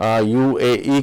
UAE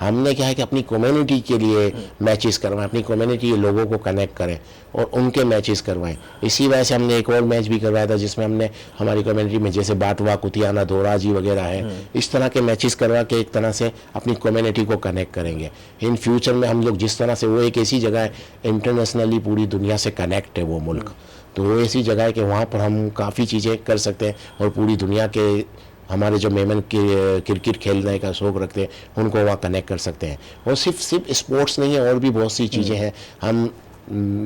ہم نے کیا ہے کہ اپنی کمیونٹی کے لیے میچز کروائیں, اپنی کمیونٹی کے لوگوں کو کنیکٹ کریں اور ان کے میچز کروائیں. اسی وجہ سے ہم نے ایک اور میچ بھی کروایا تھا جس میں ہم نے ہماری کمیونٹی میں جیسے باٹوا, کتیانا, دھوراجی وغیرہ ہے, اس طرح کے میچز کروا کے ایک طرح سے اپنی کمیونٹی کو کنیکٹ کریں گے. ان فیوچر میں ہم لوگ جس طرح سے, وہ ایک ایسی جگہ ہے انٹرنیشنلی پوری دنیا سے کنیکٹ ہے وہ ملک, تو وہ ایسی جگہ ہے کہ وہاں پر ہم کافی چیزیں کر سکتے ہیں اور پوری دنیا کے ہمارے جو میمن کرکٹ کھیلنے کا شوق رکھتے ہیں ان کو وہاں کنیکٹ کر سکتے ہیں. اور صرف اسپورٹس نہیں ہے, اور بھی بہت سی چیزیں ہیں. ہم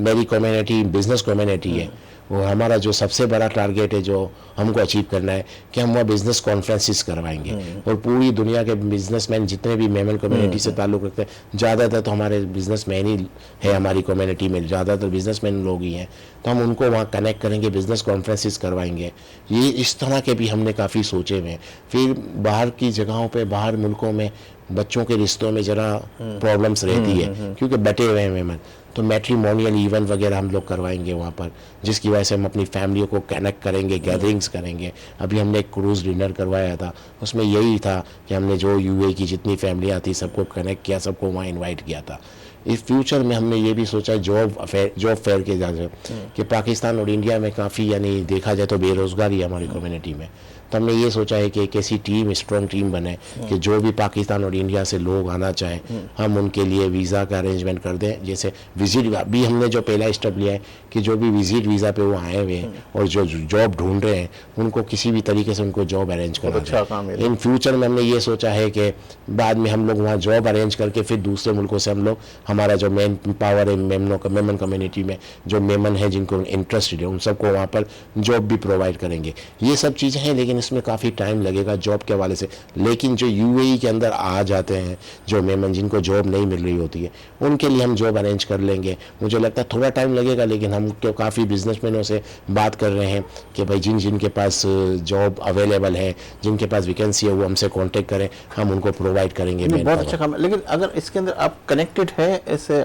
میری کمیونٹی بزنس کمیونٹی ہے, وہ ہمارا جو سب سے بڑا ٹارگیٹ ہے جو ہم کو اچیو کرنا ہے کہ ہم وہاں بزنس کانفرنسز کروائیں گے اور پوری دنیا کے بزنس مین جتنے بھی میمن کمیونٹی سے تعلق رکھتے ہیں, زیادہ تر تو ہمارے بزنس مین ہی ہے ہماری کمیونٹی میں, زیادہ تر بزنس مین لوگ ہی ہیں, تو ہم ان کو وہاں کنیکٹ کریں گے, بزنس کانفرنسز کروائیں گے. یہ اس طرح کے بھی ہم نے کافی سوچے ہوئے ہیں. پھر باہر کی جگہوں پہ, باہر ملکوں میں بچوں کے رشتوں میں ذرا پرابلمس رہتی ہے کیونکہ بٹے ہوئے ہیں میمن, تو میٹریمونیل ایونٹ وغیرہ ہم لوگ کروائیں گے وہاں پر, جس کی وجہ سے ہم اپنی فیملیوں کو کنیکٹ کریں گے, گیدرنگس کریں گے. ابھی ہم نے ایک کروز ڈنر کروایا تھا, اس میں یہی تھا کہ ہم نے جو یو اے کی جتنی فیملیاں تھیں سب کو کنیکٹ کیا, سب کو وہاں انوائٹ کیا تھا. اس فیوچر میں ہم نے یہ بھی سوچا جاب فیئر کے جگہ کہ پاکستان اور انڈیا میں کافی یعنی دیکھا جائے تو بے روزگاری ہے ہماری کمیونٹی میں, تو ہم نے یہ سوچا ہے کہ ایک ایسی ٹیم, اسٹرانگ ٹیم بنے کہ جو بھی پاکستان اور انڈیا سے لوگ آنا چاہیں ہم ان کے لیے ویزا کا ارینجمنٹ کر دیں. جیسے وزٹ بھی ہم نے جو پہلا اسٹیپ لیا ہے کہ جو بھی وزٹ ویزا پہ وہ آئے ہوئے ہیں اور جو جاب ڈھونڈ رہے ہیں ان کو کسی بھی طریقے سے ان کو جاب ارینج کرا دیں. ان فیوچر میں ہم نے یہ سوچا ہے کہ بعد میں ہم لوگ وہاں جاب ارینج کر کے پھر دوسرے ملکوں سے ہم لوگ, ہمارا جو مین پاور ہے میمن کمیونٹی میں جو میمن ہے جن کو انٹرسٹڈ ہے ان سب کو وہاں پر جاب بھی پرووائڈ کریں گے. یہ سب چیزیں ہیں لیکن اس میں کافی ٹائم لگے گا جاب کے حوالے سے. لیکن جو یو اے ای کے اندر آ جاتے ہیں جو میمن جن کو جاب نہیں مل رہی ہوتی ہے ان کے لیے ہم جاب ارینج کر لیں گے. مجھے لگتا ہے تھوڑا ٹائم لگے گا لیکن ہم کافی بزنس مینوں سے بات کر رہے ہیں کہ بھائی جن کے پاس جاب اویلیبل ہے, جن کے پاس ویکینسی ہے وہ ہم سے کانٹیکٹ کریں, ہم ان کو پرووائڈ کریں گے. بہت اچھا کام ہے. لیکن اگر اس کے اندر آپ کنیکٹڈ ہیں ایسے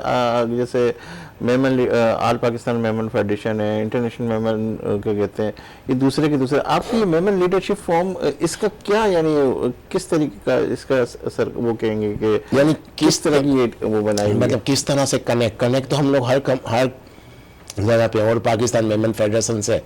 جیسے میمن آل پاکستان میمن فیڈریشن ہے, انٹرنیشنل میمن کیا کہتے ہیں, یہ دوسرے کے دوسرے, آپ کی میمن لیڈرشپ فارم اس کا کیا یعنی کس طریقے کا اس کا اثر وہ کہیں گے کہ یعنی کس طرح کی وہ بنائی, مطلب کس طرح سے کنیکٹ تو ہم لوگ ہر جگہ پہ, اور پاکستان میمن فیڈریشن سے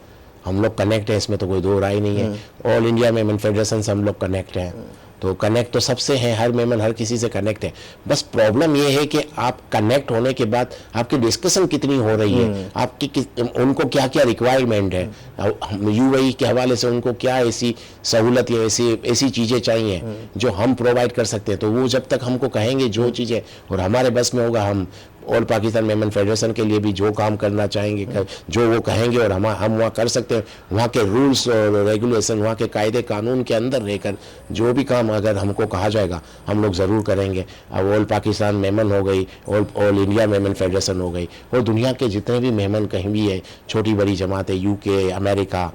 ہم لوگ کنیکٹ ہیں, اس میں تو کوئی دو رائے نہیں ہے. آل انڈیا میمن فیڈریشن سے ہم لوگ کنیکٹ ہیں, تو کنیکٹ تو سب سے ہیں, ہر میمن ہر کسی سے کنیکٹ ہے. بس پرابلم یہ ہے کہ آپ کنیکٹ ہونے کے بعد آپ کی ڈسکشن کتنی ہو رہی ہے, آپ کی ان کو کیا کیا ریکوائرمنٹ ہے, یو اے ای کے حوالے سے ان کو کیا ایسی سہولت یا ایسی چیزیں چاہیے جو ہم پرووائڈ کر سکتے ہیں. تو وہ جب تک ہم کو کہیں گے جو چیزیں اور ہمارے بس میں ہوگا, ہم اور پاکستان میمن فیڈریشن کے لیے بھی جو کام کرنا چاہیں گے جو وہ کہیں گے اور ہم وہاں کر سکتے ہیں, وہاں کے رولز اور ریگولیشن, وہاں کے قاعدے قانون کے اندر رہ کر جو بھی کام اگر ہم کو کہا جائے گا ہم لوگ ضرور کریں گے. اب آل پاکستان میمن ہو گئی, آل انڈیا میمن فیڈریشن ہو گئی, اور دنیا کے جتنے بھی میمن کہیں بھی ہے, چھوٹی بڑی جماعتیں, یو کے, امریکہ,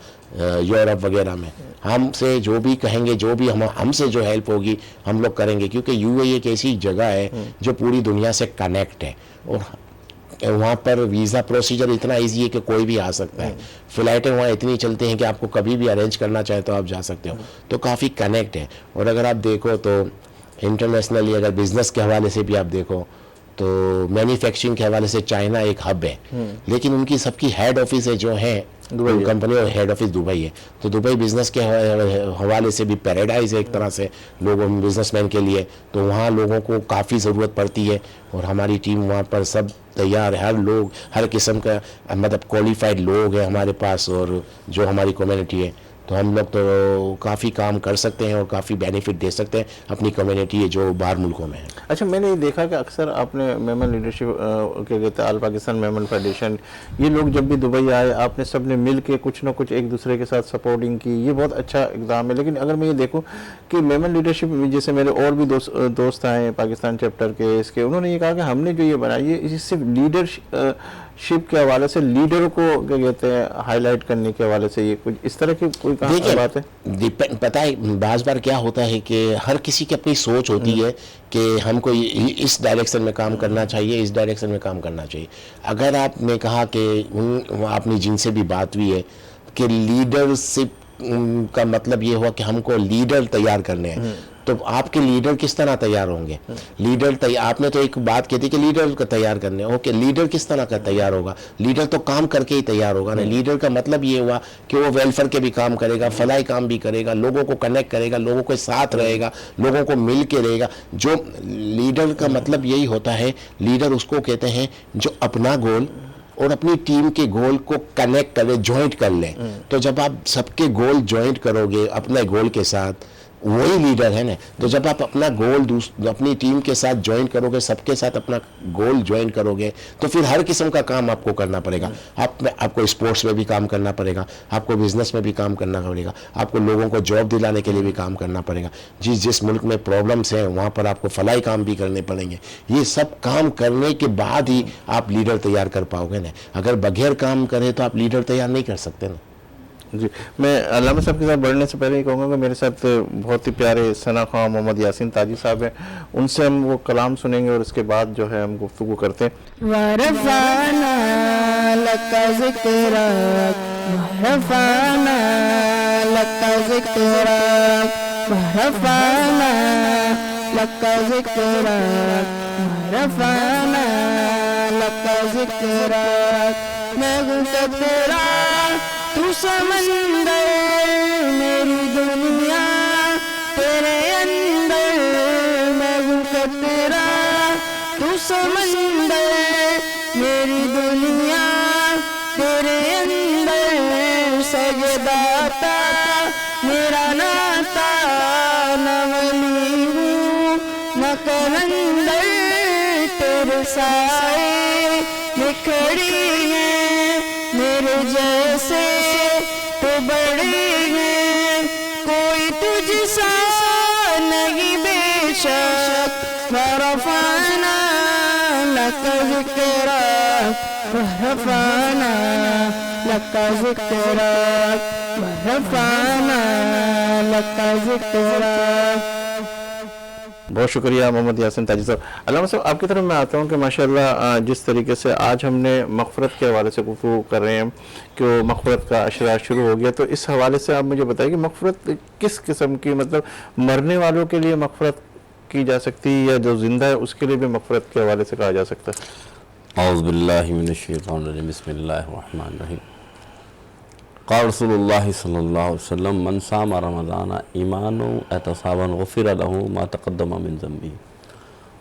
یورپ وغیرہ میں, ہم سے جو بھی کہیں گے, جو بھی ہم سے جو ہیلپ ہوگی ہم لوگ کریں گے. کیونکہ یو اے ایک ایسی جگہ ہے جو پوری دنیا سے کنیکٹ ہے اور وہاں پر ویزا پروسیجر اتنا ایزی ہے کہ کوئی بھی آ سکتا ہے. فلائٹیں وہاں اتنی چلتی ہیں کہ آپ کو کبھی بھی ارینج کرنا چاہے تو آپ جا سکتے ہو, تو کافی کنیکٹ ہے. اور اگر آپ دیکھو تو انٹرنیشنلی اگر بزنس کے حوالے سے بھی آپ دیکھو تو مینوفیکچرنگ کے حوالے سے چائنا ایک ہب ہے, لیکن ان کی سب کی ہیڈ آفس ہے جو ہیں کمپنی اور ہیڈ آفس دبئی ہے. تو دبئی بزنس کے حوالے سے بھی پیراڈائز ہے ایک طرح سے لوگوں بزنس مین کے لیے, تو وہاں لوگوں کو کافی ضرورت پڑتی ہے اور ہماری ٹیم وہاں پر سب تیار ہے. ہر لوگ, ہر قسم کا مطلب کوالیفائڈ لوگ ہیں ہمارے پاس, اور جو ہماری کمیونٹی ہے تو ہم لوگ تو کافی کام کر سکتے ہیں اور کافی بینیفٹ دے سکتے ہیں اپنی کمیونٹی ہے جو باہر ملکوں میں ہے. اچھا, میں نے یہ دیکھا کہ اکثر آپ نے میمن لیڈرشپ کیا کہتے ہیں آل پاکستان میمن فیڈریشن, یہ لوگ جب بھی دبئی آئے آپ نے سب نے مل کے کچھ نہ کچھ ایک دوسرے کے ساتھ سپورٹنگ کی, یہ بہت اچھا اقدام ہے. لیکن اگر میں یہ دیکھوں کہ میمن لیڈرشپ جیسے میرے اور بھی دوست ہیں پاکستان چیپٹر کے, اس کے, انہوں نے یہ کہا کہ ہم نے جو یہ بنائی ہے یہ صرف لیڈرشپ کے حوالے سے, لیڈر کو کیا کہتے ہیں ہائی لائٹ کرنے کے حوالے سے, یہ کچھ اس طرح کی کوئی بات ہے؟ پتہ ہے بعض بار کیا ہوتا ہے کہ ہر کسی کی اپنی سوچ ہوتی ہے کہ ہم کو اس ڈائریکشن میں کام کرنا چاہیے, اس ڈائریکشن میں کام کرنا چاہیے. اگر آپ نے کہا کہ آپ نے جن سے بھی بات ہوئی ہے کہ لیڈرشپ کا مطلب یہ ہوا کہ ہم کو لیڈر تیار کرنے ہیں, تو آپ کے لیڈر کس طرح تیار ہوں گے؟ لیڈر آپ نے تو ایک بات کہی تھی کہ لیڈر کو تیار کرنے، اوکے لیڈر کس طرح کا تیار ہوگا؟ لیڈر تو کام کر کے ہی تیار ہوگا نا. لیڈر کا مطلب یہ ہوا کہ وہ ویلفیئر کے بھی کام کرے گا، فلاحی کام بھی کرے گا، لوگوں کو کنیکٹ کرے گا، لوگوں کے ساتھ رہے گا، لوگوں کو مل کے رہے گا. جو لیڈر کا مطلب یہی ہوتا ہے، لیڈر اس کو کہتے ہیں جو اپنا گول اور اپنی ٹیم کے گول کو کنیکٹ کرے، جوائنٹ کر لیں. تو جب آپ سب کے گول جوائنٹ کرو گے اپنے گول کے ساتھ، وہی لیڈر ہے نا. تو جب آپ اپنا گول اپنی ٹیم کے ساتھ جوائن کرو گے، سب کے ساتھ اپنا گول جوائن کرو گے، تو پھر ہر قسم کا کام آپ کو کرنا پڑے گا. آپ کو اسپورٹس میں بھی کام کرنا پڑے گا، آپ کو بزنس میں بھی کام کرنا پڑے گا، آپ کو لوگوں کو جاب دلانے کے لیے بھی کام کرنا پڑے گا. جس ملک میں پرابلمس ہیں وہاں پر آپ کو فلاحی کام بھی کرنے پڑیں گے. یہ سب کام کرنے کے بعد ہی آپ لیڈر تیار کر پاؤ گے نا. اگر بغیر کام کرے تو آپ لیڈر تیار نہیں کر سکتے نا. جی، میں علامہ صاحب کے ساتھ بڑھنے سے پہلے یہ کہوں گا کہ میرے ساتھ بہت ہی پیارے ثنا خواہ محمد یاسین تاجی صاحب ہیں، ان سے ہم وہ کلام سنیں گے اور اس کے بعد جو ہے ہم گفتگو کرتے ہیں. ورفعنا لك ذكرك ورفعنا لك ذكرك ورفعنا لك ذكرك ورفعنا لك ذكرك. میں گفتگو تیرا تو سمندر، میری دنیا تیرے اندر. میں گفتگو تیرا تو سمندر، میری دنیا تیرے اندر. سجدہ تھا میرا ناتا، نہ ولی ہوں نہ کلندر. تیرے سائے میں کھڑی ہیں میرے جیسے تو بڑے ہیں، کوئی تجھ سا نہیں بے شک. ورفعنا لك ذكرك ورفعنا لك ذكرك ورفعنا لك ذكرك. بہت شکریہ محمد یاسین تاجی صاحب. علامہ صاحب آپ کی طرف میں آتا ہوں کہ ماشاءاللہ جس طریقے سے آج ہم نے مغفرت کے حوالے سے گفتگو کر رہے ہیں کہ وہ مغفرت کا اشرا شروع ہو گیا، تو اس حوالے سے آپ مجھے بتائیں کہ مغفرت کس قسم کی، مطلب مرنے والوں کے لیے مغفرت کی جا سکتی ہے یا جو زندہ ہے اس کے لیے بھی مغفرت کے حوالے سے کہا جا سکتا ہے؟ اعوذ باللہ من الشیطان الرجیم، بسم اللہ الرحمن الرحیم. قال رسول اللہ صلی اللہ علیہ وسلم من صام رمضان ایمانا واحتسابا غفر له ما تقدم من ذنبه.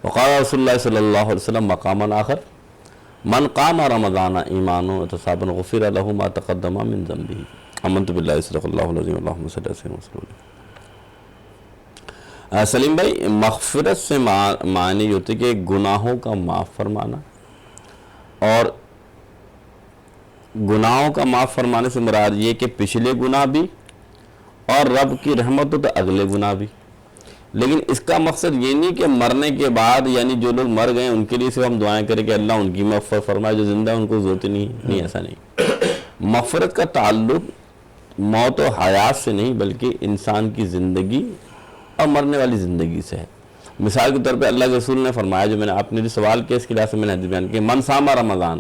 وقال رسول اللہ صلی اللہ علیہ وسلم مقاما آخر من قام رمضان ایمانا واحتسابا غفر له ما تقدم من ذنبه. آمنت باللہ صدق اللہ العظیم اللہم صلی اللہ علیہ وسلم. سلیم بھائی، مغفرت سے معنی یہ ہوتی ہے کہ گناہوں کا معاف فرمانا، اور گناہوں کا معاف فرمانے سے مراد یہ کہ پچھلے گناہ بھی اور رب کی رحمت ہو تو اگلے گناہ بھی. لیکن اس کا مقصد یہ نہیں کہ مرنے کے بعد یعنی جو لوگ مر گئے ان کے لیے صرف ہم دعائیں کریں کہ اللہ ان کی مغفرت فرمائے، جو زندہ ان کو ضرورت نہیں، ایسا نہیں. مغفرت کا تعلق موت و حیات سے نہیں بلکہ انسان کی زندگی اور مرنے والی زندگی سے ہے. مثال کے طور پہ اللہ کے رسول نے فرمایا، جو میں نے آپ نے جو سوال کیا اس کے لحاظ سے میں نے حدیث بیان کی، من صام رمضان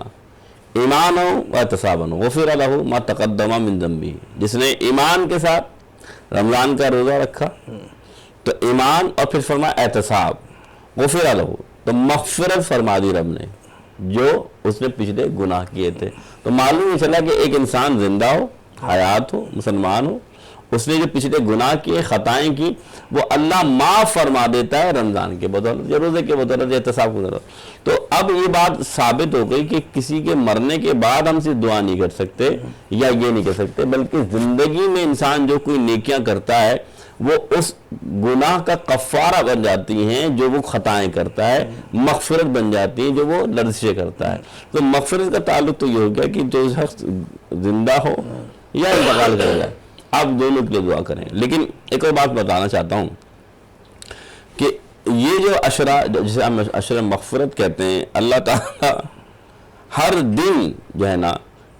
ایمانا واحتسابا غفر له ما تقدم من ذنبه. جس نے ایمان کے ساتھ رمضان کا روزہ رکھا، تو ایمان اور پھر فرمایا احتساب، غفر له تو مغفرت فرما دی رب نے جو اس نے پچھلے گناہ کیے تھے. تو معلوم ہی چلا کہ ایک انسان زندہ ہو، حیات ہو، مسلمان ہو، اس نے جو پچھلے گناہ کیے، خطائیں کی، وہ اللہ معاف فرما دیتا ہے رمضان کے بدولت یا روزے کے بدولت یا احتساب کے بدولت. تو اب یہ بات ثابت ہو گئی کہ کسی کے مرنے کے بعد ہم صرف دعا نہیں کر سکتے یا یہ نہیں کر سکتے، بلکہ زندگی میں انسان جو کوئی نیکیاں کرتا ہے وہ اس گناہ کا کفارہ بن جاتی ہیں جو وہ خطائیں کرتا ہے، مغفرت بن جاتی ہیں جو وہ لرزشیں کرتا ہے. تو مغفرت کا تعلق تو یہ ہو گیا کہ جو شخص زندہ ہو یا انتقال کر جائے، آپ دونوں کے لیے دعا کریں. لیکن ایک اور بات بتانا چاہتا ہوں کہ یہ جو عشرہ جسے ہم عشرہ مغفرت کہتے ہیں، اللہ تعالیٰ ہر دن جو ہے نا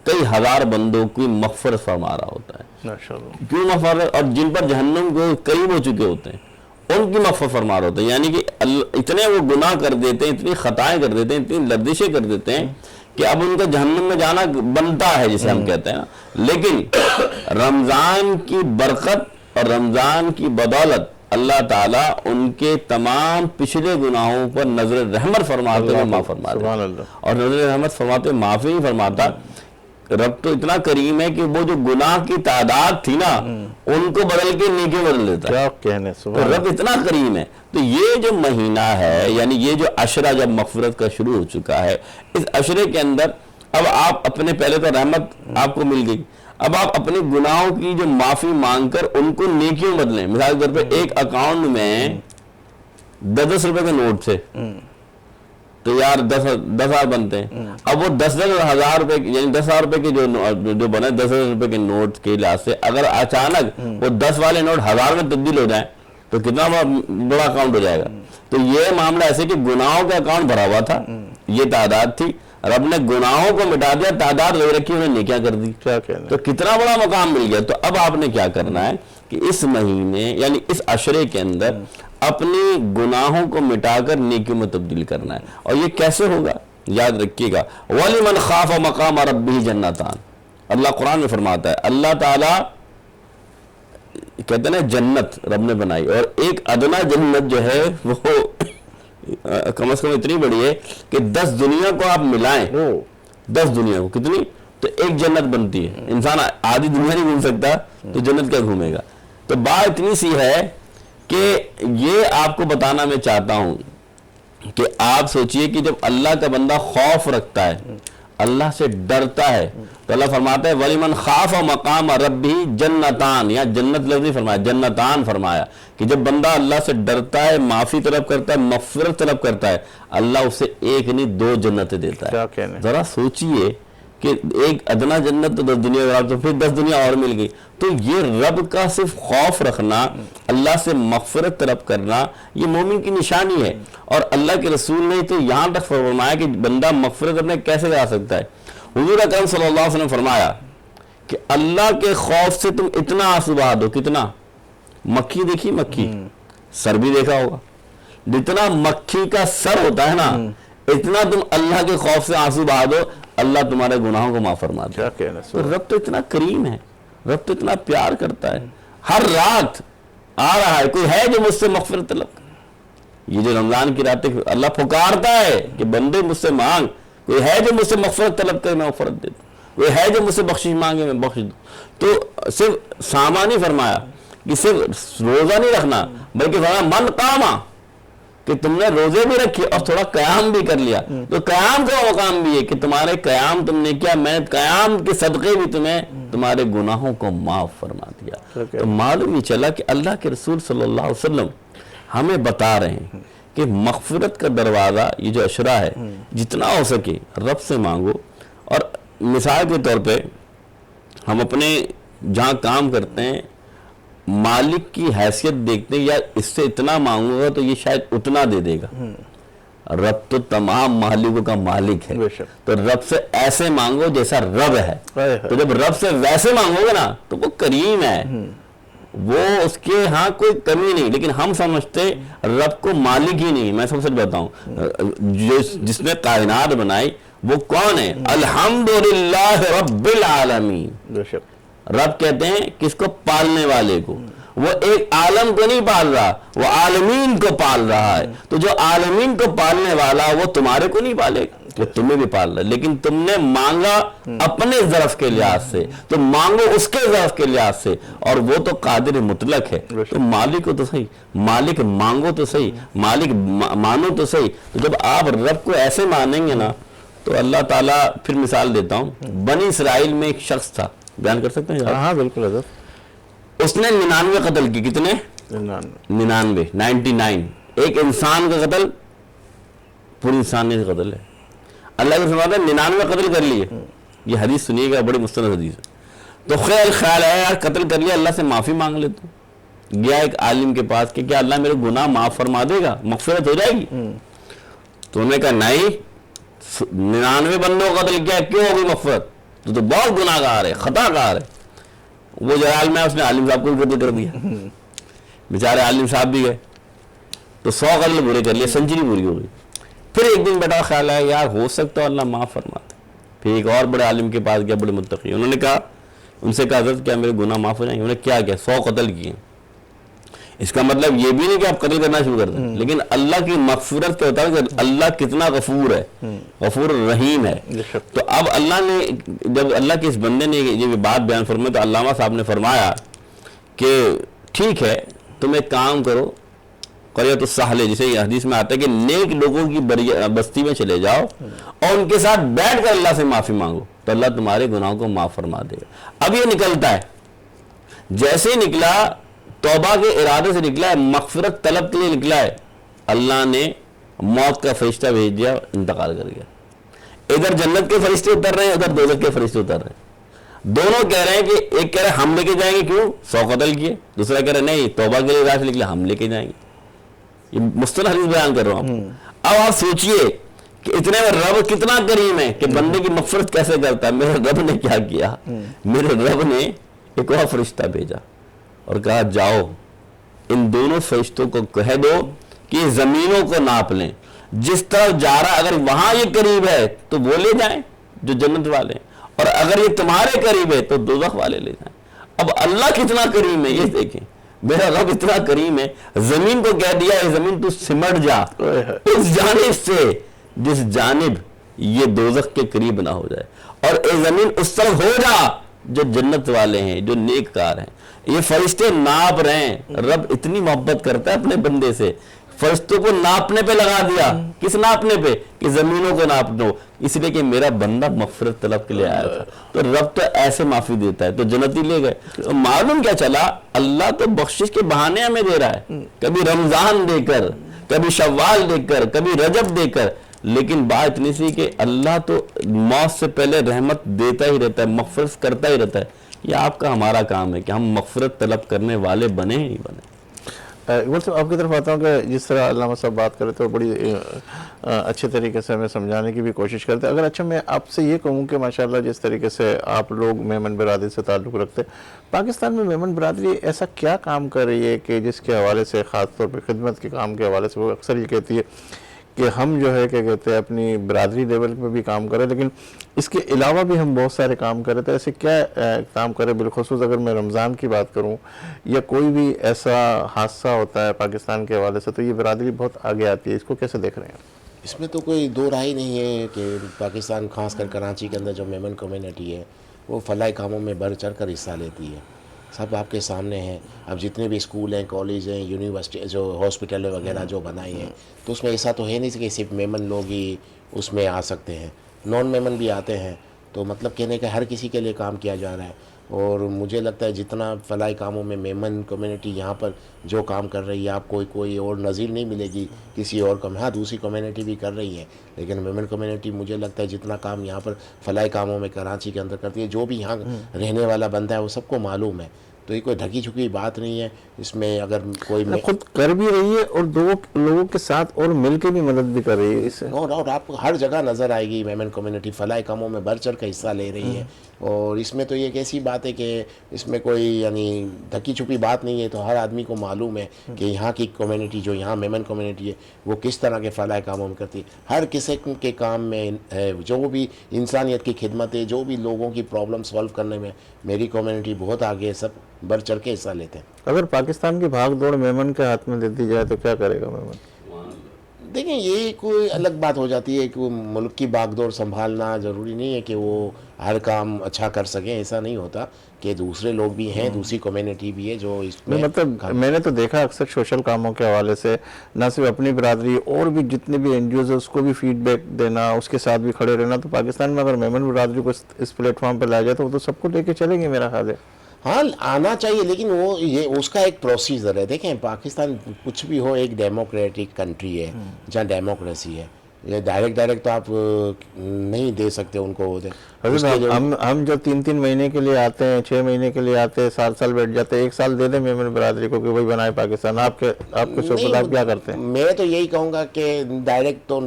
کئی ہزار بندوں کی مغفرت فرما رہا ہوتا ہے. کیوں مغفرت؟ اور جن پر جہنم کو قریب ہو چکے ہوتے ہیں ان کی مغفرت فرما رہا ہوتا ہے. یعنی کہ اتنے وہ گناہ کر دیتے ہیں، اتنی خطائیں کر دیتے ہیں، اتنی لردشیں کر دیتے ہیں کہ اب ان کا جہنم میں جانا بنتا ہے جسے ہم کہتے ہیں نا. لیکن رمضان کی برکت اور رمضان کی بدولت اللہ تعالیٰ ان کے تمام پچھلے گناہوں پر نظر رحمت فرماتے ہوئے معاف فرماتے سبحان ہیں. اللہ. اور نظر رحمت فرماتے ہوئے معافی نہیں فرماتا. رب تو اتنا کریم ہے کہ وہ جو گناہ کی تعداد تھی نا ان کو بدل کے نیکی بدل دیتا ہے. کیا کہنے, تو سبحان رب اتنا کریم ہے. تو یہ جو مہینہ ہے, یعنی یہ جو عشرہ جب مغفرت کا شروع ہو چکا ہے, اس عشرے کے اندر اب آپ اپنے, پہلے تو رحمت آپ کو مل گئی, اب آپ اپنے گناہوں کی جو معافی مانگ کر ان کو نیکیوں بدلیں. مثال کے طور پہ ایک اکاؤنٹ میں 10 روپے کے نوٹ تھے تو یار 10,000 بنتے ہیں. اب وہ 10,000 روپے یعنی 10,000 روپے کے جو بنے 10,000 روپے کے نوٹ کے لحاظ سے اگر اچانک وہ 10 والے نوٹ 1000 میں تبدیل ہو جائیں تو کتنا بڑا اکاؤنٹ ہو جائے گا. تو یہ معاملہ ایسے کہ گناہوں کا اکاؤنٹ بھرا ہوا تھا, یہ تعداد تھی, رب نے گناہوں کو مٹا دیا, تعداد وہی رکھی, انہیں نیکیاں کر دی. کیا کہنے. تو کتنا بڑا مقام مل گیا. تو اب آپ نے کیا کرنا ہے کہ اس مہینے یعنی اس عشرے کے اندر اپنی گناہوں کو مٹا کر نیکیوں میں تبدیل کرنا ہے. اور یہ کیسے ہوگا یاد رکھیے گا, وَلِمَنْ خَافَ مَقَامَ رَبِّهِ جَنَّتَانِ. اللہ قرآن میں فرماتا ہے, اللہ تعالیٰ کہتے ہیں نا جنت رب نے بنائی, اور ایک ادنا جنت جو ہے وہ کم از کم اتنی بڑی ہے کہ 10 دنیا کو آپ ملائیں, 10 دنیا کو کتنی, تو ایک جنت بنتی ہے. انسان آدھی دنیا نہیں گھوم سکتا تو جنت کیا گھومے گا. تو بات اتنی سی ہے کہ یہ آپ کو بتانا میں چاہتا ہوں کہ آپ سوچئے کہ جب اللہ کا بندہ خوف رکھتا ہے, اللہ سے ڈرتا ہے, تو اللہ فرماتا ہے وَلِمَنْ خَافَ مَقَامَ رَبِّهِ جَنَّتَانِ, یا جنت لفظ نہیں فرمایا, جنتان فرمایا کہ جب بندہ اللہ سے ڈرتا ہے, معافی طلب کرتا ہے, مغفرت طلب کرتا ہے, اللہ اسے ایک نہیں 2 جنتیں دیتا ہے. کیا کہنے. ذرا سوچئے کہ ایک ادنا جنت تو 10 دنیا, تو پھر 10 دنیا اور مل گئی. تو یہ رب کا صرف خوف رکھنا, اللہ سے مغفرت طلب کرنا, یہ مومن کی نشانی ہے. اور اللہ کے رسول نے تو یہاں تک فرمایا کہ بندہ مغفرت اپنے کیسے جا سکتا ہے. حضور اکرم صلی اللہ علیہ وسلم فرمایا کہ اللہ کے خوف سے تم اتنا آنسو بہا دو. کتنا, مکھی دیکھی, مکھی سر بھی دیکھا ہوگا, جتنا مکھی کا سر ہوتا ہے نا اتنا تم اللہ کے خوف سے آنسو بہا دو, اللہ تمہارے گناہوں کو معاف فرما دے. کیا کہنے. تو رب تو اتنا کریم ہے, رب تو اتنا پیار کرتا ہے. ہر رات آ رہا ہے, کوئی ہے جو مجھ سے مغفرت طلب. یہ جو رمضان کی راتیں اللہ پکارتا ہے کہ بندے مجھ سے مانگ, کوئی ہے جو مجھ سے مغفرت طلب کرے میں مغفرت دے دوں, کوئی ہے جو مجھ سے بخشش مانگے میں بخش دوں. تو صرف ساما نہیں فرمایا کہ صرف روزہ نہیں رکھنا, بلکہ فرمایا من قاما, کہ تم نے روزے بھی رکھے اور تھوڑا قیام بھی کر لیا. تو قیام کا مقام بھی ہے کہ تمہارے قیام تم نے کیا, میں قیام کے صدقے بھی تمہیں تمہارے گناہوں کو معاف فرما دیا. تو معلوم یہ چلا کہ اللہ کے رسول صلی اللہ علیہ وسلم ہمیں بتا رہے ہیں کہ مغفرت کا دروازہ یہ جو عشرہ ہے جتنا ہو سکے رب سے مانگو. اور مثال کے طور پہ ہم اپنے جہاں کام کرتے ہیں مالک کی حیثیت دیکھتے ہیں, یا اس سے اتنا مانگوں گا تو یہ شاید اتنا دے دے گا. رب تو تمام مالکوں کا مالک ہے, تو رب سے ایسے مانگو جیسا رب ہے. تو جب رب سے ویسے مانگو گے نا تو وہ کریم ہے, وہ اس کے ہاں کوئی کمی نہیں. لیکن ہم سمجھتے رب کو مالک ہی نہیں. میں سب سچ بتاؤں, جس نے کائنات بنائی وہ کون ہے, الحمدللہ رب العالمین. رب کہتے ہیں کس کو, پالنے والے کو. وہ ایک عالم کو نہیں پال رہا, وہ عالمین کو پال رہا ہے. تو جو عالمین کو پالنے والا وہ تمہارے کو نہیں پالے گا, وہ تمہیں بھی پال رہا ہے. لیکن تم نے مانگا اپنے ظرف کے لحاظ سے, تو مانگو اس کے ظرف کے لحاظ سے, اور وہ تو قادر مطلق ہے. تو مالک ہو تو صحیح, مالک مانگو تو صحیح, مالک مانو تو صحیح. تو جب آپ رب کو ایسے مانیں گے نا تو اللہ تعالیٰ, پھر مثال دیتا ہوں, بنی اسرائیل میں ایک شخص تھا, بیان کر سکتے ہیں؟ ہاں بالکل حضرت. اس نے 99 قتل کی. کتنے؟ 99. ایک انسان کا قتل پوری انسانیت کا قتل ہے. اللہ کے فرماتا ہے 99 قتل کر لیے. یہ حدیث سنیے گا, بڑی مستند حدیث ہے. تو خیال ہے یار قتل کر لیا, اللہ سے معافی مانگ لیتا ہوں. گیا ایک عالم کے پاس کہ کیا اللہ میرے گناہ معاف فرما دے گا, مغفرت ہو جائے گی؟ تو انہوں نے کہا نہیں, 99 بندوں کو قتل کیا, کیوں ہوگی مغفرت, تو بہت گناہ گار ہے, خطا کار ہے. وہ جلال میں اس نے عالم صاحب کو قتل کر دیا. بیچارے عالم صاحب بھی گئے تو 100 قتل پورے کر لیے, سنچری پوری ہو گئی. پھر ایک دن بیٹا خیال ہے یار ہو سکتا ہے اللہ معاف فرماتا. پھر ایک اور بڑے عالم کے پاس گیا, بڑے متقی. انہوں نے کہا, ان سے کہا حضرت کیا میرے گناہ معاف ہو جائیں گے؟ انہوں نے کیا 100 قتل کیے. اس کا مطلب یہ بھی نہیں کہ آپ قتل کرنا شروع کر دیں، لیکن اللہ کی مغفرت کے مطابق کہ اللہ کتنا غفور ہے، غفور رحیم ہے. تو اب اللہ نے جب اللہ کے اس بندے نے یہ بات بیان فرمائی تو علامہ صاحب نے فرمایا کہ ٹھیک ہے تم ایک کام کرو، قریۃ السہل جسے یہ حدیث میں آتا ہے کہ نیک لوگوں کی بستی میں چلے جاؤ اور ان کے ساتھ بیٹھ کر اللہ سے معافی مانگو تو اللہ تمہارے گناہوں کو معاف فرما دے گا. اب یہ نکلتا ہے، جیسے ہی نکلا توبہ کے ارادے سے نکلا ہے، مغفرت طلب کے لیے نکلا ہے، اللہ نے موت کا فرشتہ بھیج دیا، انتقال کر گیا. ادھر جنت کے فرشتے اتر رہے ہیں، ادھر دوزخ کے فرشتے اتر رہے ہیں. دونوں کہہ رہے ہیں کہ ایک کہہ رہے ہیں ہم لے کے جائیں گے، کیوں 100 قتل کیے، دوسرا کہہ رہے ہیں نہیں توبہ کے لیے راہ سے نکلے ہم لے کے جائیں گے. یہ مستند حدیث بیان کر رہا ہوں. اب آپ سوچئے کہ اتنے میں رب کتنا کریم ہے کہ بندے کی مغفرت کیسے کرتا ہے. میرے رب نے کیا کیا، میرے رب نے ایک اور فرشتہ بھیجا اور کہا جاؤ ان دونوں فرشتوں کو کہہ دو کہ زمینوں کو ناپ لیں، جس طرف جا رہا اگر وہاں یہ قریب ہے تو وہ لے جائیں جو جنت والے ہیں، اور اگر یہ تمہارے قریب ہے تو دوزخ والے لے جائیں. اب اللہ کتنا کریم ہے یہ دیکھیں، میرا رب اتنا کریم ہے، زمین کو کہہ دیا ہے زمین تو سمٹ جا اس جانب سے جس جانب یہ دوزخ کے قریب نہ ہو جائے، اور اے زمین اس طرف ہو جا جو جنت والے ہیں جو نیک کار ہیں. یہ فرشتے ناپ رہے ہیں. رب اتنی محبت کرتا ہے اپنے بندے سے، فرشتوں کو ناپنے پہ لگا دیا. کس ناپنے پہ؟ کہ زمینوں کو ناپ دو، اس لیے کہ میرا بندہ مغفرت طلب کے لیے آیا تھا. تو رب تو ایسے معافی دیتا ہے، تو جنتی لے گئے. تو معلوم کیا چلا، اللہ تو بخشش کے بہانے ہمیں دے رہا ہے، کبھی رمضان دے کر، کبھی شوال دے کر، کبھی رجب دے کر. لیکن بات اتنی سی کہ اللہ تو موت سے پہلے رحمت دیتا ہی رہتا ہے، مغفرت کرتا ہی رہتا ہے. یہ آپ کا ہمارا کام ہے کہ ہم مغفرت طلب کرنے والے بنے ہی نہیں بنے. اقبال صاحب آپ کی طرف آتا ہوں کہ جس طرح علامہ صاحب بات کرے تو بڑی اچھے طریقے سے ہمیں سمجھانے کی بھی کوشش کرتے ہیں. اگر اچھا میں آپ سے یہ کہوں کہ ماشاءاللہ جس طریقے سے آپ لوگ میمن برادری سے تعلق رکھتے، پاکستان میں میمن برادری ایسا کیا کام کر رہی ہے کہ جس کے حوالے سے خاص طور پہ خدمت کے کام کے حوالے سے وہ اکثر یہ کہتی ہے کہ ہم جو ہے کیا کہتے ہیں اپنی برادری لیول پہ بھی کام کریں، لیکن اس کے علاوہ بھی ہم بہت سارے کام کریں. تو ایسے کیا کام کریں؟ بالخصوص اگر میں رمضان کی بات کروں یا کوئی بھی ایسا حادثہ ہوتا ہے پاکستان کے حوالے سے تو یہ برادری بہت آگے آتی ہے. اس کو کیسے دیکھ رہے ہیں؟ اس میں تو کوئی دو رائے نہیں ہے کہ پاکستان خاص کر کراچی کے اندر جو میمن کمیونٹی ہے وہ فلاحی کاموں میں بڑھ چڑھ کر حصہ لیتی ہے. سب آپ کے سامنے ہیں. اب جتنے بھی اسکول ہیں، کالج ہیں، یونیورسٹی جو ہاسپٹل وغیرہ جو بنائی ہیں تو اس میں ایسا تو ہے نہیں کہ صرف میمن لوگ ہی اس میں آ سکتے ہیں، نان میمن بھی آتے ہیں. تو مطلب کہنے کا ہر کسی کے لیے کام کیا جا رہا ہے. اور مجھے لگتا ہے جتنا فلاحی کاموں میں میمن کمیونٹی یہاں پر جو کام کر رہی ہے آپ کوئی اور نظیر نہیں ملے گی کسی اور کم. ہاں دوسری کمیونٹی بھی کر رہی ہے لیکن میمن کمیونٹی مجھے لگتا ہے جتنا کام یہاں پر فلاحی کاموں میں کراچی کے اندر کرتی ہے، جو بھی یہاں رہنے والا بندہ ہے وہ سب کو معلوم ہے. تو یہ کوئی ڈھکی چھپی بات نہیں ہے. اس میں اگر کوئی خود کر بھی رہی ہے اور دو لوگوں کے ساتھ اور مل کے بھی مدد بھی کر رہی ہے. اس سے اور آپ کو ہر جگہ نظر آئے گی میمن کمیونٹی فلاحی کاموں میں بڑھ چڑھ کر حصہ لے رہی ہے. اور اس میں تو یہ ایک ایسی بات ہے کہ اس میں کوئی یعنی ڈھکی چھپی بات نہیں ہے. تو ہر آدمی کو معلوم ہے کہ یہاں کی کمیونٹی جو یہاں میمن کمیونٹی ہے وہ کس طرح کے فلاحی کاموں میں کرتی ہے. ہر قسم کے کام میں جو بھی انسانیت کی خدمت ہے، جو بھی لوگوں کی پرابلم سالو کرنے میں میری کمیونٹی بہت آگے ہے. سب بڑھ چڑھ کے حصہ لیتے ہیں. اگر پاکستان کی بھاگ دوڑ میمن کے ہاتھ میں دے دی جائے تو کیا کرے گا میمن؟ دیکھیں یہ کوئی الگ بات ہو جاتی ہے کہ ملک کی باغ دوڑ سنبھالنا ضروری نہیں ہے کہ وہ ہر کام اچھا کر سکیں. ایسا نہیں ہوتا کہ دوسرے لوگ بھی ہیں، دوسری کمیونٹی بھی ہے جو اس میں مطلب میں نے تو دیکھا اکثر سوشل کاموں کے حوالے سے نہ صرف اپنی برادری اور بھی جتنے بھی این جی اوز ہیں اس کو بھی فیڈ بیک دینا، اس کے ساتھ بھی کھڑے رہنا. تو پاکستان میں اگر میمن برادری کو اس پلیٹ فارم پہ لایا جائے تو وہ تو سب کو لے کے چلیں گے میرا خیال ہے. ہاں آنا چاہیے لیکن وہ یہ اس کا ایک پروسیجر ہے. دیکھیں پاکستان کچھ بھی ہو ایک ڈیموکریٹک کنٹری ہے جہاں ڈیموکریسی ہے. یہ ڈائریکٹ تو آپ نہیں دے سکتے ان کو. ہم جو 3 مہینے کے لیے آتے ہیں، 6 مہینے کے لیے آتے ہیں، سال بیٹھ جاتے ہیں، 1 سال دے دیں میمن برادری کو کہ وہی بنائے پاکستان. آپ کے شوق آپ کیا کرتے ہیں؟ میں تو یہی کہوں گا کہ ڈائریکٹ تو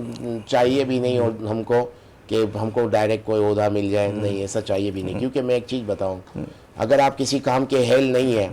چاہیے بھی نہیں اور ہم کو کہ ہم کو ڈائریکٹ کوئی عہدہ مل جائے، نہیں ایسا چاہیے بھی نہیں. کیونکہ میں ایک چیز بتاؤں، اگر آپ کسی کام کے اہل نہیں ہے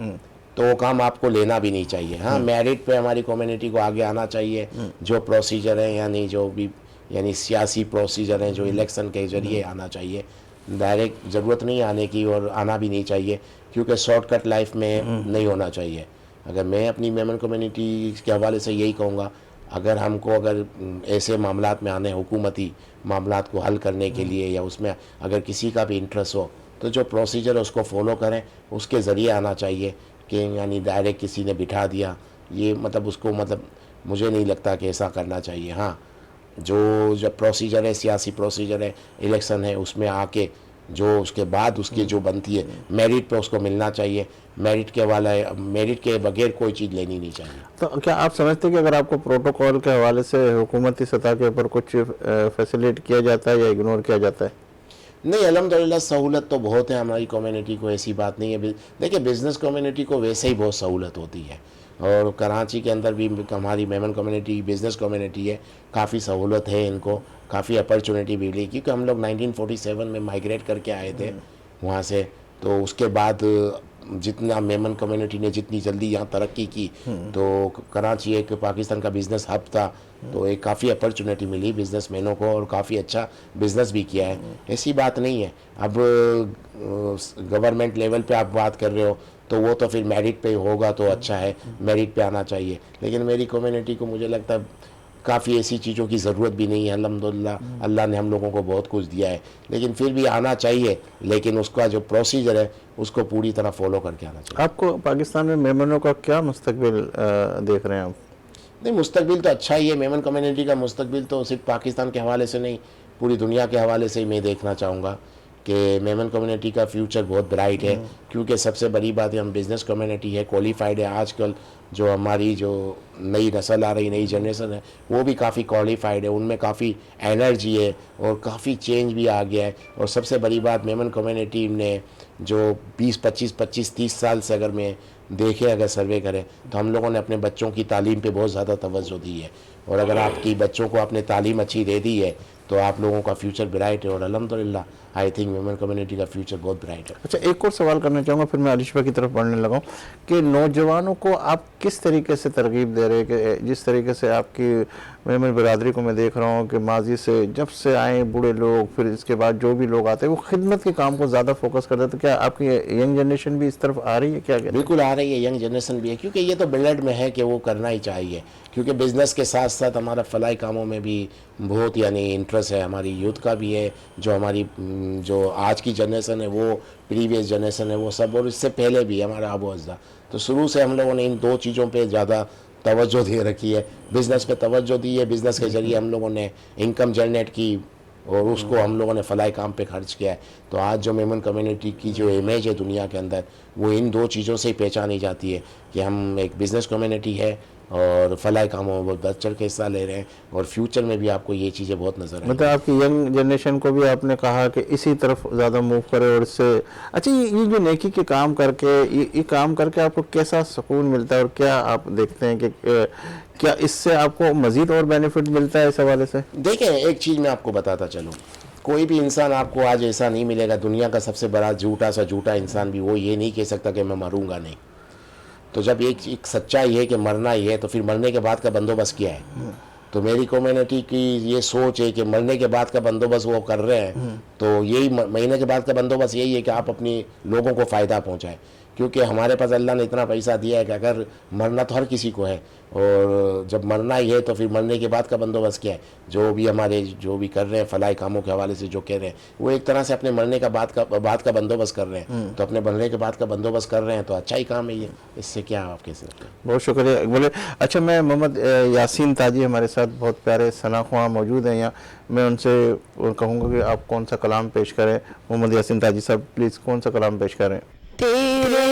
تو وہ کام آپ کو لینا بھی نہیں چاہیے. ہاں میرٹ پہ ہماری کمیونٹی کو آگے آنا چاہیے. جو پروسیجر ہیں یعنی جو بھی یعنی سیاسی پروسیجر ہیں جو الیکشن کے ذریعے آنا چاہیے. ڈائریکٹ ضرورت نہیں آنے کی اور آنا بھی نہیں چاہیے کیونکہ شارٹ کٹ لائف میں نہیں ہونا چاہیے. اگر میں اپنی میمن کمیونٹی کے حوالے سے یہی کہوں گا، اگر ہم کو اگر ایسے معاملات میں آنے، حکومتی معاملات کو حل کرنے کے لیے، یا اس میں اگر کسی کا بھی انٹرسٹ ہو، تو جو پروسیجر ہے اس کو فالو کریں، اس کے ذریعے آنا چاہیے، کہ یعنی ڈائریکٹ کسی نے بٹھا دیا، یہ مطلب اس کو مطلب مجھے نہیں لگتا کہ ایسا کرنا چاہیے۔ ہاں، جو پروسیجر ہے، سیاسی پروسیجر ہے، الیکشن ہے، اس میں آ کے جو اس کے بعد اس کی جو بنتی ہے میرٹ پہ اس کو ملنا چاہیے، میرٹ کے میرٹ کے بغیر کوئی چیز لینی نہیں چاہیے۔ تو کیا آپ سمجھتے ہیں کہ اگر آپ کو پروٹوکول کے حوالے سے حکومتی سطح کے اوپر کچھ فیسیلیٹ کیا جاتا ہے یا اگنور کیا جاتا ہے؟ نہیں، الحمدللہ سہولت تو بہت ہے ہماری کمیونٹی کو، ایسی بات نہیں ہے۔ دیکھیں، بزنس کمیونٹی کو ویسے ہی بہت سہولت ہوتی ہے، اور کراچی کے اندر بھی ہماری میمن کمیونٹی بزنس کمیونٹی ہے، کافی سہولت ہے، ان کو کافی اپرچونیٹی بھی ملی، کیونکہ ہم لوگ 1947 میں مائیگریٹ کر کے آئے تھے وہاں سے، تو اس کے بعد جتنا میمن کمیونٹی نے جتنی جلدی یہاں ترقی کی، تو کراچی ایک پاکستان کا بزنس ہب تھا، تو ایک کافی اپرچونیٹی ملی بزنس مینوں کو، اور کافی اچھا بزنس بھی کیا ہے۔ ایسی بات نہیں ہے۔ اب گورنمنٹ لیول پہ آپ بات کر رہے ہو، تو وہ تو پھر میرٹ پہ ہوگا تو اچھا ہے، میرٹ پہ آنا چاہیے، لیکن میری کمیونٹی کو مجھے لگتا ہے کافی ایسی چیزوں کی ضرورت بھی نہیں ہے، الحمدللہ اللہ نے ہم لوگوں کو بہت کچھ دیا ہے، لیکن پھر بھی آنا چاہیے، لیکن اس کا جو پروسیجر ہے اس کو پوری طرح فالو کر کے آنا چاہیے۔ آپ کو پاکستان میں میمنوں کا کیا مستقبل دیکھ رہے ہیں آپ؟ نہیں، مستقبل تو اچھا ہی ہے، میمن کمیونٹی کا مستقبل تو صرف پاکستان کے حوالے سے نہیں، پوری دنیا کے حوالے سے میں دیکھنا چاہوں گا کہ میمن کمیونٹی کا فیوچر بہت برائٹ ہے، کیونکہ سب سے بڑی بات ہے ہم بزنس کمیونٹی ہے، کوالیفائڈ ہے۔ آج کل جو ہماری جو نئی نسل آ رہی، نئی جنریشن ہے، وہ بھی کافی کوالیفائڈ ہے، ان میں کافی انرجی ہے، اور کافی چینج بھی آ گیا ہے۔ اور سب سے بڑی بات، میمن کمیونٹی نے جو 20-25-25-30 سال سے اگر میں دیکھے، اگر سروے کرے، تو ہم لوگوں نے اپنے بچوں کی تعلیم پہ بہت زیادہ توجہ دی ہے، اور اگر آپ کی بچوں کو آپ نے تعلیم اچھی دے دی ہے تو آپ لوگوں کا فیوچر برائٹ ہے، اور الحمدللہ آئی تھنک ویمن کمیونٹی کا فیوچر بہت برائٹ ہے۔ اچھا، ایک اور سوال کرنا چاہوں گا، پھر میں علیشہ کی طرف بڑھنے لگا ہوں کہ نوجوانوں کو آپ کس طریقے سے ترغیب دے رہے ہیں کہ جس طریقے سے آپ کی میمن برادری کو میں دیکھ رہا ہوں کہ ماضی سے جب سے آئیں بوڑھے لوگ، پھر اس کے بعد جو بھی لوگ آتے ہیں وہ خدمت کے کام کو زیادہ فوکس کرتے ہیں، تو کیا آپ کی ینگ جنریشن بھی اس طرف آ رہی ہے؟ کیا کہتے ہیں؟ بالکل آ رہی ہے، ینگ جنریشن بھی ہے، کیونکہ یہ تو بلڈ میں ہے کہ وہ کرنا ہی چاہیے، کیونکہ بزنس کے ساتھ ساتھ ہمارا فلاحی کاموں میں بھی بہت یعنی انٹرسٹ ہے، ہماری یوتھ کا بھی ہے، جو ہماری جو آج کی جنریشن ہے، وہ پریویس جنریشن ہے، وہ سب، اور اس سے پہلے بھی ہمارا آبا و اجداد، تو شروع سے ہم لوگوں نے ان دو چیزوں پہ زیادہ توجہ دے رکھی ہے، بزنس پہ توجہ دی ہے، بزنس کے ذریعے ہم لوگوں نے انکم جنریٹ کی، اور اس کو ہم لوگوں نے فلاحی کام پہ خرچ کیا ہے۔ تو آج جو میمن کمیونٹی کی جو امیج ہے دنیا کے اندر، وہ ان دو چیزوں سے ہی پہچانی جاتی ہے کہ ہم ایک بزنس کمیونٹی ہے، اور فلاحی کاموں میں بہت بڑھ چڑھ کے حصہ لے رہے ہیں، اور فیوچر میں بھی آپ کو یہ چیزیں بہت نظر آئیں مطلب گی۔ آپ کی ینگ جنریشن کو بھی آپ نے کہا کہ اسی طرف زیادہ موو کرے، اور اس سے اچھا یہ جو نیکی کے کام کر کے یہ کام کر کے آپ کو کیسا سکون ملتا ہے، اور کیا آپ دیکھتے ہیں کہ کیا اس سے آپ کو مزید اور بینیفٹ ملتا ہے اس حوالے سے؟ دیکھیں، ایک چیز میں آپ کو بتاتا چلوں، کوئی بھی انسان آپ کو آج ایسا نہیں ملے گا، دنیا کا سب سے بڑا جھوٹا انسان بھی وہ یہ نہیں کہہ سکتا کہ میں مروں گا نہیں۔ تو جب ایک سچائی ہے کہ مرنا ہی ہے، تو پھر مرنے کے بعد کا بندوبست کیا ہے؟ تو میری کمیونٹی کی یہ سوچ ہے کہ مرنے کے بعد کا بندوبست وہ کر رہے ہیں، تو یہی مہینے کے بعد کا بندوبست یہی ہے کہ آپ اپنی لوگوں کو فائدہ پہنچائیں، کیونکہ ہمارے پاس اللہ نے اتنا پیسہ دیا ہے کہ اگر مرنا تو ہر کسی کو ہے، اور جب مرنا ہی ہے تو پھر مرنے کے بعد کا بندوبست کیا ہے؟ جو بھی ہمارے جو بھی کر رہے ہیں فلاحی کاموں کے حوالے سے جو کہہ رہے ہیں، وہ ایک طرح سے اپنے مرنے کا بعد کا بندوبست کر رہے ہیں، تو اپنے مرنے کے بعد کا بندوبست کر رہے ہیں، تو اچھا ہی کام ہے یہ، اس سے کیا آپ کہہ سکتے ہیں۔ بہت شکریہ۔ بولے اچھا، میں محمد یاسین تاجی ہمارے ساتھ بہت پیارے ثناء موجود ہیں یہاں، میں ان سے کہوں گا کہ آپ کون سا کلام پیش کریں۔ محمد یاسین تاجی صاحب پلیز کون سا کلام پیش کریں؟ تیرے